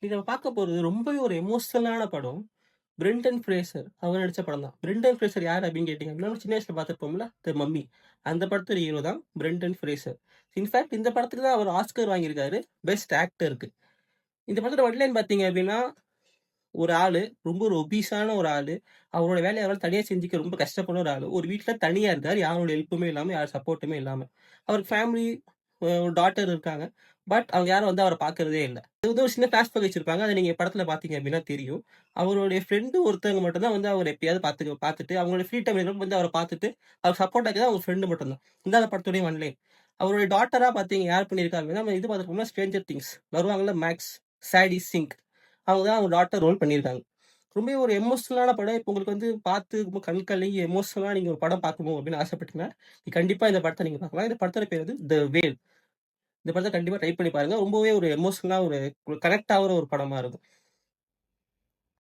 இத பார்க்க போறது ரொம்பவே ஒரு எமோஷனலான படம். பிரெண்டன் ஃப்ரேசர் அவங்க நடிச்ச படம் தான். பிரெண்டன் ஃப்ரேசர் யார் அப்படின்னு கேட்டீங்க அப்படின்னா, நம்ம சின்ன வயசுல பார்த்துருப்போம்ல, த மம்மி. அந்த படத்தோட ஹீரோ தான் பிரெண்டன் ஃப்ரேசர். இன்ஃபாக்ட் இந்த படத்துக்கு தான் அவர் ஆஸ்கர் வாங்கியிருக்காரு, பெஸ்ட் ஆக்டருக்கு. இந்த படத்தோட ஒன்லைன் பார்த்தீங்க அப்படின்னா, ஒரு ஆளு ரொம்ப ஒரு ஒபீஸான ஒரு ஆளு. அவரோட வேலைய அவரால தனியா செஞ்சுக்க ரொம்ப கஷ்டப்படுற ஒரு ஆளு. ஒரு வீட்ல தனியா இருக்காரு. யாரோட ஹெல்ப்புமே இல்லாம, யார் சப்போர்ட்டுமே இல்லாம. அவருக்கு ஃபேமிலி ஒரு டாட்டர் இருக்காங்க. பட் அவங்க யாரும் வந்து அவர பார்க்கிறதே இல்ல. இது வந்து ஒரு சின்ன ஃபிளாஷ்பேக் வச்சிருப்பாங்க. அத நீங்க படத்துல பார்த்தீங்க அப்டின்னா தெரியும். அவருடைய ஃப்ரெண்ட் ஒருத்தவங்க மட்டும் தான் வந்து அவர எப்பயாவது பார்த்துட்டு அவங்களோட ஃப்ரீ டைம் இருக்கிறப்ப வந்து அவர பார்த்துட்டு, அவருக்கு சப்போர்ட்டா இருக்கிறது அவங்க ஃப்ரெண்ட் மட்டும் தான். இதான் அந்த படத்துடைய ஒன்லைன். அவருடைய டாட்டரா பார்த்தீங்க யார் பண்ணியிருக்காங்க அப்டின்னா, நம்ம இது பார்த்துருப்போம்ல ஸ்ட்ரேஞ்சர் திங்ஸ் வருவாங்கல்ல மேக்ஸ், சாடி சிங்க். அவங்க தான் அவங்க டாட்டர் ரோல் பண்ணியிருக்காங்க. ரொம்பவே ஒரு எமோஷனலான படம். இப்ப உங்களுக்கு வந்து பார்த்து ரொம்ப கண் கலங்கி எமோஷனலா நீங்க ஒரு படம் பார்க்கணும் அப்படின்னு ஆசைப்பட்டீங்கன்னா, கண்டிப்பா இந்த படத்த நீங்க பார்க்கலாம். இந்த படத்தோட பேர் வந்து த வேல். இந்த படத்த கண்டிப்பா ட்ரை பண்ணி பாருங்க. ரொம்பவே ஒரு எமோஷனலா ஒரு கனெக்ட் ஆகுற ஒரு படமா இருக்கும்.